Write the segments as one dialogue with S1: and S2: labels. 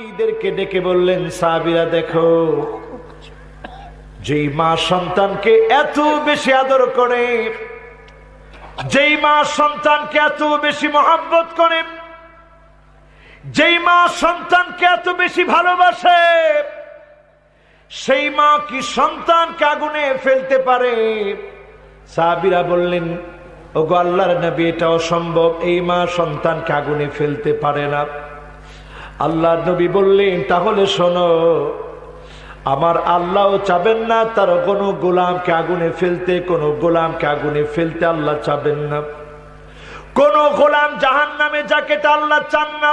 S1: এদেরকে ডেকে বললেন, সাহাবীরা দেখো, যেই মা সন্তানকে এত বেশি আদর করে, যেই মা সন্তানকে এত বেশি মহব্বত করে, যেই মা সন্তানকে এত বেশি ভালোবাসে, সেই মা কি সন্তানকে আগুনে ফেলতে পারে? সাহাবীরা বললেন, ওগো আল্লাহর নবী, এটা অসম্ভব, এই মা সন্তানকে আগুনে ফেলতে পারে না। আল্লাহর নবী বললেন, তাহলে শোনো, আমার আল্লাহও চাবেন না তার কোনো গোলামকে আগুনে ফেলতে, কোন গোলামকে আগুনে ফেলতে আল্লাহ চাবেন না। কোন গোলাম জাহান্নামে যাকে তা আল্লাহ চান না।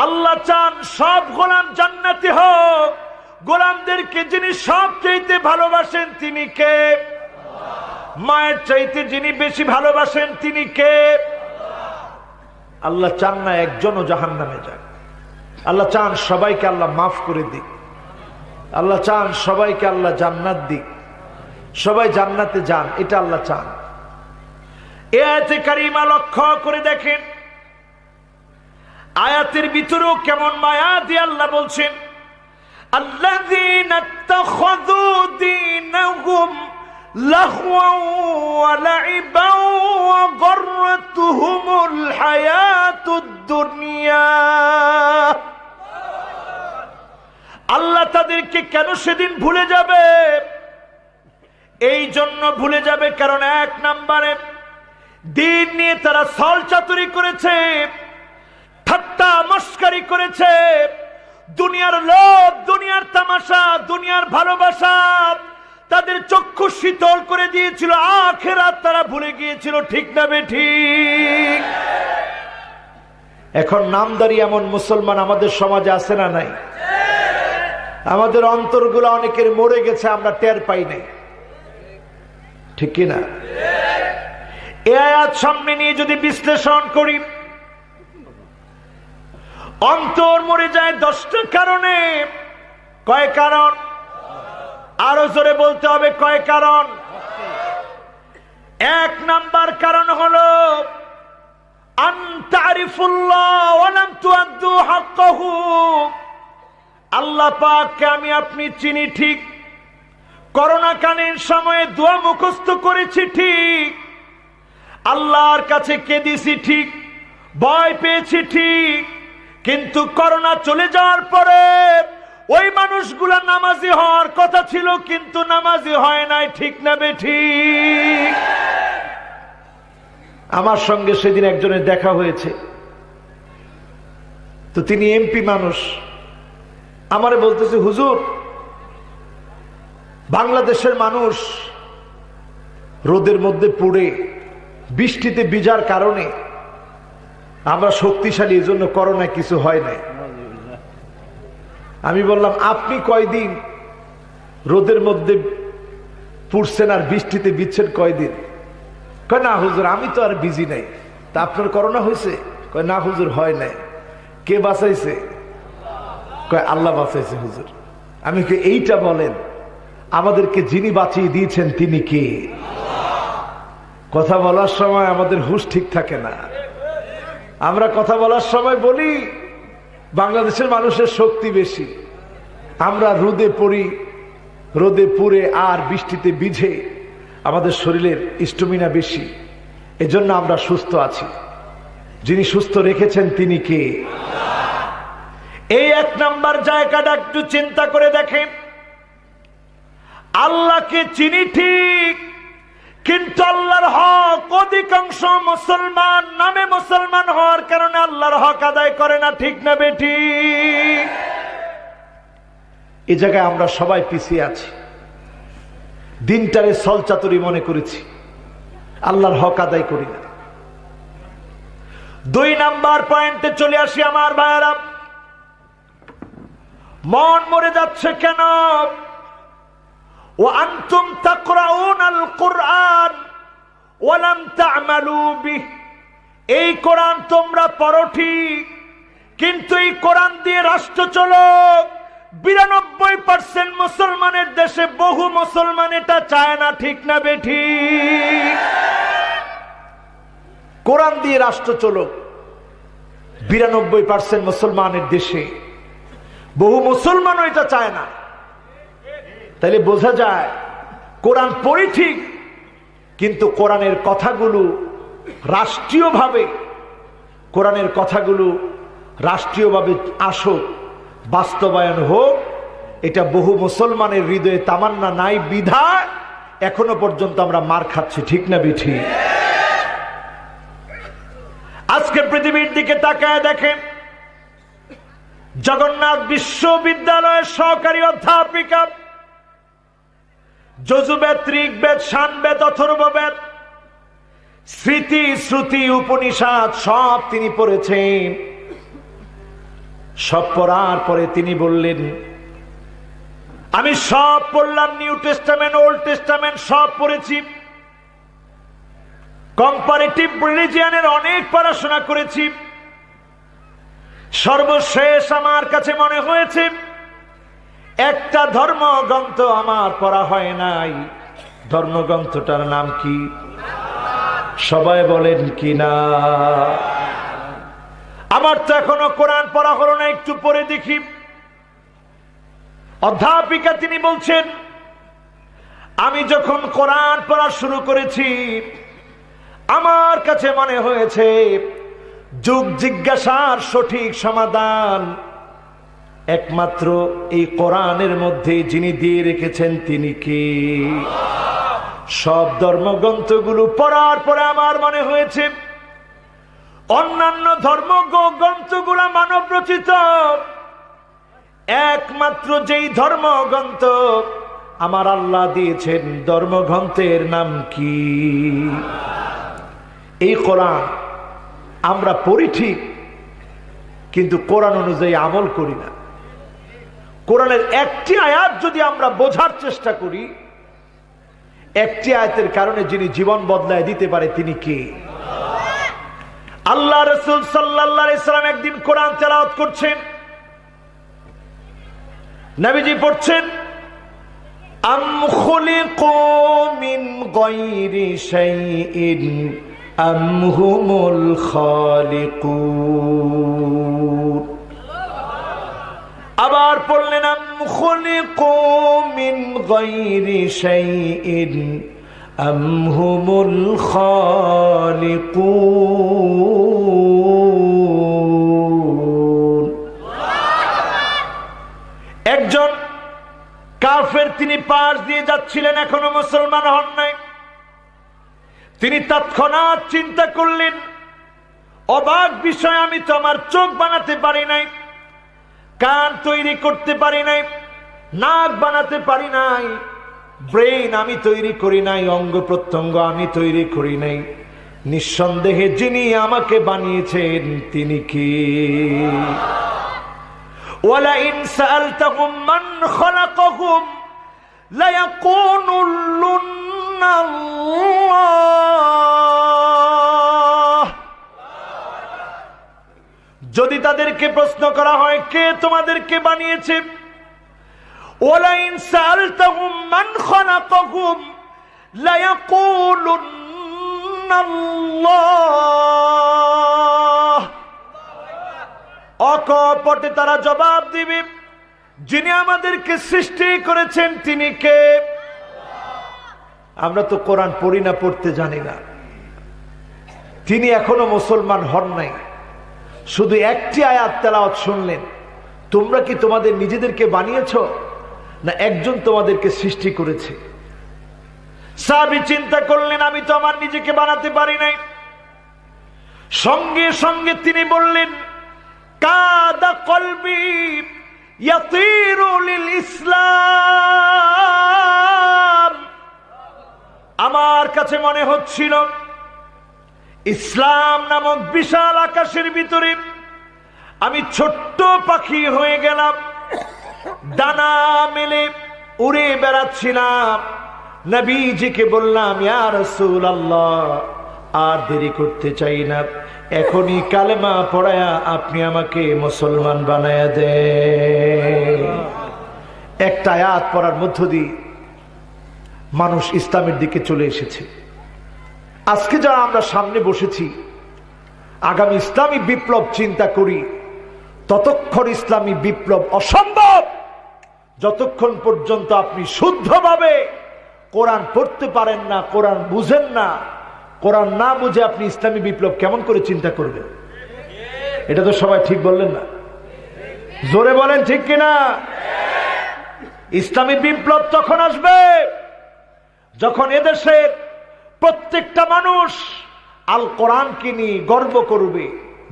S1: আল্লাহ চান সব গোলাম জান্নাতি হোক। গোলামদেরকে যিনি সবচাইতে ভালোবাসেন তিনি কে? মায়ের চাইতে যিনি বেশি ভালোবাসেন তিনি কে? আল্লাহ চান না একজনও জাহান্নামে যাক। আল্লাহ চান সবাইকে আল্লাহ মাফ করে দিক। আল্লাহ চান সবাইকে আল্লাহ জান্নাত দিক, সবাই জান্নাতে যান, এটা আল্লাহ চান। এই আয়াতে কারিমা লক্ষ্য করে দেখেন, আয়াতের ভিতরেও কেমন মায়া দিয়ে আল্লাহ বলছেন, আল্লাযীনা ইত্তাখাযু দীনাহুম লাহওয়ান ওয়া লাইবান ওয়া গাররাতুহুমুল হায়াতুদ দুনিয়া। আল্লাহ তাদেরকে কেন সেদিন ভুলে যাবে? এই জন্য ভুলে যাবে কারণ এক নম্বরে দিন নিয়ে তারা ছলচাতুরি করেছে, ঠাট্টা মস্কারি করেছে, দুনিয়ার লোভ, দুনিয়ার তামাশা, দুনিয়ার ভালোবাসা তাদের চক্ষু শীতল করে দিয়েছিল, আখিরাত তারা ভুলে গিয়েছিল। ঠিক না বেঠিক? এখন নামদারি এমন মুসলমান আমাদের সমাজে আছে না নাই? আমাদের অন্তরগুলো অনেকের মরে গেছে, আমরা টের পাই নাই। ঠিক কিনা? এই আয়াত সামনে নিয়ে যদি বিশ্লেষণ করি, অন্তর মরে যায় 10টা কারণে। কয় কারণ? আরো জোরে বলতে হবে, কয় কারণ? এক নাম্বার কারণ হলো আন তারিফুল্লাহ ওয়া লাম তুআদ্দু হাক্কাহু। আল্লাহ পাককে আমি আপনি চিনি ঠিক, করোনাকালীন সময়ে দোয়া মুখস্থ করেছি ঠিক, আল্লাহর কাছে কেঁদেছি ঠিক, ভয় পেয়েছি ঠিক, কিন্তু করোনা চলে যাওয়ার পরে ওই মানুষগুলা নামাজি হওয়ার কথা ছিল কিন্তু নামাজি হয় নাই। ঠিক না বেঠিক? আমার সঙ্গে সেদিন একজনের দেখা হয়েছে, তো তিনি এমপি মানুষ। আমারে বলতেছে, হুজুর, বাংলাদেশের মানুষ রোদের মধ্যে পড়ে বৃষ্টিতে ভিজার কারণে আমরা শক্তিশালী, এজন্য করোনা কিছু হয় নাই। আমি বললাম, আপনি কয়দিন রোদের মধ্যে পুড়ছেন আর বৃষ্টিতে ভিজছেন কয়দিন? কয়, না হুজুর, আমি তো আর ভিজি নাই। তা আপনার করোনা হয়েছে? কয়, না হুজুর, হয় নাই। কে বাঁচাইছে? কয়, আল্লাহ বাঁচাইছে হুজুর। আমি কি এইটা বলেন, আমাদেরকে যিনি বাঁচিয়ে দিয়েছেন তিনি কে? কথা বলার সময় আমাদের হুঁশ ঠিক থাকে না। আমরা কথা বলার সময় বলি বাংলাদেশের মানুষের শক্তি বেশি, আমরা রোদে পড়ি, রোদে পুড়ে আর বৃষ্টিতে ভিজে আমাদের শরীরের স্ট্যামিনা বেশি, এজন্য আমরা সুস্থ আছি। যিনি সুস্থ রেখেছেন তিনি কে? এই এক নাম্বার জায়গাটা একটু চিন্তা করে দেখেন। আল্লাহকে চিনি ঠিক, কিন্তু আল্লাহর হক অধিকাংশ মুসলমান নামে মুসলমান হওয়ার কারণে আল্লাহর হক আদায় করে না। ঠিক না বেঠিক? এই জায়গায় আমরা সবাই পিছিয়ে আছি, দিনটারে ছলচাতুরি মনে করেছি, আল্লাহর হক আদায় করি না। 2 নাম্বার পয়েন্টে চলে আসি আমার ভাইয়েরা। মন মরে যাচ্ছে কেন? وأنتم تقرؤون القرآن ولم تعملوا به। এই কোরআন তোমরা পড়ো ঠিক, কিন্তু এই কোরআন দিয়ে রাষ্ট্র চলো। 92% মুসলমানের দেশে বহু মুসলমান এটা চায় না। ঠিক না বেঠিক? কোরআন দিয়ে রাষ্ট্র চলো, 92% মুসলমানের দেশে বহু মুসলমানও এটা চায় না। তাইলে বোঝা যায় কোরআন পড়ি ঠিক, কিন্তু কোরআনের কথাগুলো রাষ্ট্রীয়ভাবে আসুক, বাস্তবায়ন হোক, এটা বহু মুসলমানের হৃদয়ে তামান্না নাই বিধায় এখনো পর্যন্ত আমরা মার খাচ্ছি। ঠিক না বিঠি? আজকে পৃথিবীর দিকে তাকায় দেখেন, জগন্নাথ বিশ্ববিদ্যালয়ের সহকারী অধ্যাপিকা যজুবেদ, ঋগ্বেদ, সামবেদ, অথর্ববেদ, স্মৃতি, শ্রুতি, উপনিষদ সব তিনি পড়েছেন। সব পড়ার পরে তিনি বললেন, আমি সব পড়লাম, নিউ টেস্টামেন্ট, ওল্ড টেস্টামেন্ট সব পড়েছি, কম্পারেটিভ রিলিজিয়ানের অনেক পড়াশোনা করেছি, সর্বশেষ আমার কাছে মনে হয়েছে একটা ধর্মগ্রন্থ আমার পড়া হয় নাই। ধর্মগ্রন্থটার নাম কি? সবাই বলেন কি না? আমার তো এখনো কোরআন পড়া হলো না, একটু পড়ে দেখি। অধ্যাপিকা তিনি বলছেন, আমি যখন কোরআন পড়া শুরু করেছি আমার কাছে মনে হয়েছে যুগ জিজ্ঞাসার সঠিক সমাধান একমাত্র এই কোরআনের মধ্যে যিনি দিয়ে রেখেছেন তিনি কে? সব ধর্মগ্রন্থগুলো পড়ার পরে আমার মনে হয়েছে অন্যান্য ধর্মগ্রন্থগুলো মানব রচিত, একমাত্র যেই ধর্মগ্রন্থ আমার আল্লাহ দিয়েছেন ধর্মগ্রন্থের নাম কি? এই কোরআন আমরা পড়ি ঠিক, কিন্তু কোরআন অনুযায়ী আমল করি না। কোরআনের একটি আয়াত যদি আমরা বোঝার চেষ্টা করি, একটি আয়াতের কারণে যিনি জীবন বদলায় দিতে পারে তিনি কে? আল্লাহ রাসূল সাল্লাল্লাহু আলাইহি সাল্লাম একদিন কোরআন তেলাওয়াত করছেন, নবীজি পড়ছেন, আম খুলিকু মিন গায়রি শাইইন আম হুমুল খালিকুন। আবার পড়লেন, আম খুলিকু মিন গায়রি শাইইন আম হুমুল খালিকুন। একজন কাফের তিনি পাশ দিয়ে যাচ্ছিলেন, এখনো মুসলমান হন নাই। তিনি তৎক্ষণাৎ চিন্তা করলেন, অবাক বিষয়, আমি তো আমার চোখ বানাতে পারি নাই, কান তৈরি করতে পারি নাই, নাক বানাতে পারি নাই, ব্রেন আমি তৈরি করি নাই, অঙ্গ প্রত্যঙ্গ আমি তৈরি করি নাই। নিঃসন্দেহে যিনি আমাকে বানিয়েছেন তিনি কি? ওয়ালাইন সাআলতাহুম মান খালাকাহুম লায়াকুলুন্না আল্লাহ। যদি তাদেরকে প্রশ্ন করা হয় কে তোমাদেরকে বানিয়েছে, ওয়ালাইন সাআলতাহুম মান খালাকাহুম লায়াকুলুন্না আল্লাহ। অকপটে তারা জবাব দিবে, যিনি আমাদেরকে সৃষ্টি করেছেন তিনি কে? আমরা তো কোরআন পড়ি না, পড়তে জানি না। তিনি এখনো মুসলমান হন নাই, শুধু একটি আয়াত তেলাওয়াত শুনলেন। তোমরা কি তোমাদের নিজেদেরকে বানিয়েছো, না একজন তোমাদেরকে সৃষ্টি করেছে? সাহাবী চিন্তা করলেন, আমি তো আমার নিজেকে বানাতে পারি নাই। সঙ্গে সঙ্গে তিনি বললেন, কাদা কলবি ইয়াতিরু লিল ইসলাম। আমার কাছে মনে হচ্ছিল ইসলাম নামক বিশাল আকাশের ভিতরে আমি ছোট্ট পাখি হয়ে গেলাম, ডানা মেলে উড়ে বেড়াচ্ছিলাম। নবীজিকে বললাম, ইয়া রাসূলুল্লাহ, আর দেরি করতে চাই না, এখনই কালেমা পড়ায়া আপনি আমাকে মুসলমান বানায়া দেন। একটা আয়াত পড়ার মধ্য দিয়ে মানুষ ইসলামের দিকে চলে এসেছে। আজকে যারা আমরা সামনে বসেছি, আগামী ইসলামী বিপ্লব চিন্তা করি, ততক্ষণ ইসলামী বিপ্লব অসম্ভব যতক্ষণ পর্যন্ত আপনি শুদ্ধভাবে কোরআন পড়তে পারেন না, কোরআন বুঝেন না। কোরআন না বুঝে আপনি ইসলামী বিপ্লব কেমন করে চিন্তা করবেন? এটা তো সবাই ঠিক বললেন না, জোরে বলেন ঠিক কিনা? ইসলামী বিপ্লব তখন আসবে যখন এদেশের প্রত্যেকটা মানুষ আল কোরআনকে নিয়ে গর্ব করবে,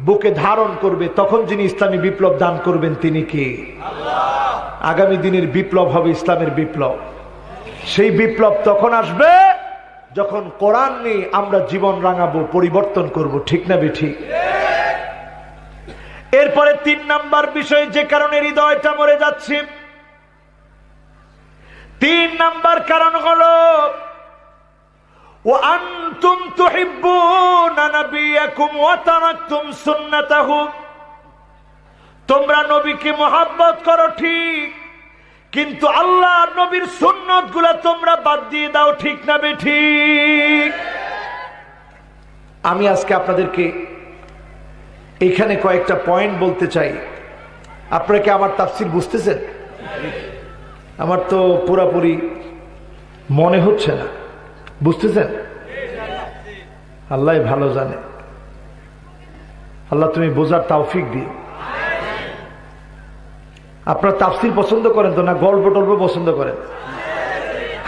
S1: বুকে ধারণ করবে। তখন যিনি ইসলামী বিপ্লব দান করবেন তিনি কি? আল্লাহ। আগামী দিনের বিপ্লব হবে ইসলামের বিপ্লব। সেই বিপ্লব তখন আসবে যখন কোরআন নিয়ে আমরা জীবন রাঙাবো, পরিবর্তন করব। ঠিক না বেঠিক? এরপরে 3 নাম্বার বিষয়, যে কারণে হৃদয়টা মরে যাচ্ছে, 3 নাম্বার কারণ হলো وأنتم تحبون نبيكم وتركتم سنته। তোমরা নবীকে মহব্বত করো ঠিক, কিন্তু আল্লাহর নবীর সুন্নত গুলা তোমরা বাদ দিয়ে দাও। ঠিক না বেঠিক? আমি আজকে আপনাদেরকে এখানে কয়েকটা পয়েন্ট বলতে চাই। আপনারা কি আমার তাফসীর বুঝতেছেন? আমার তো পুরোপুরি মনে হচ্ছে না। বুঝতেছেন? আল্লাহ ভালো জানে। আল্লাহ তুমি বোঝার তৌফিক দিও। আপনারা তাফসীর পছন্দ করেন তো না গল্প টল্প পছন্দ করেন?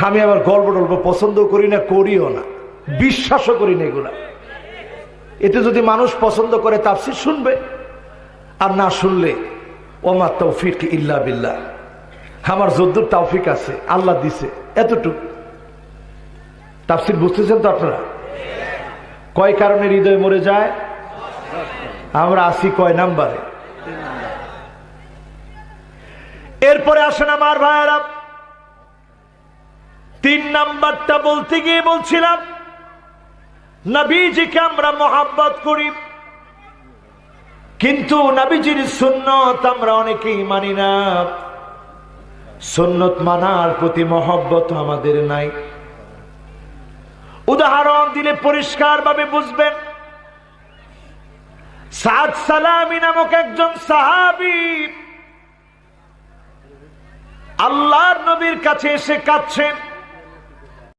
S1: আমি আবার গল্প টল্প পছন্দ করি না, করিও না, বিশ্বাসও করি না এগুলা। এতে যদি মানুষ পছন্দ করে তাফসীর শুনবে, আর না শুনলে ওমা তৌফিক ইল্লা বিল্লাহ। আমার যদ্দুর তৌফিক আছে আল্লাহ দিছে এতটুকু। তাফসীর বুঝতেছেন তো আপনারা? কয় কারণে হৃদয় মরে যায়? আমরা আসি কয় নাম্বারে? এরপরে আসেন আমার ভাইয়েরা, 3 নাম্বারটা বলতে গিয়ে বলছিলাম নবীজিকে আমরা মহব্বত করি, কিন্তু নবীজির সুন্নত আমরা অনেকেই মানি না। সুন্নত মানার প্রতি মহব্বত আমাদের নাই। উদাহরণ দিলে পরিষ্কার ভাবে বুঝবেন। সাদ সালামি নামক একজন সাহাবী আল্লাহর নবীর কাছে এসে কাঁদছেন।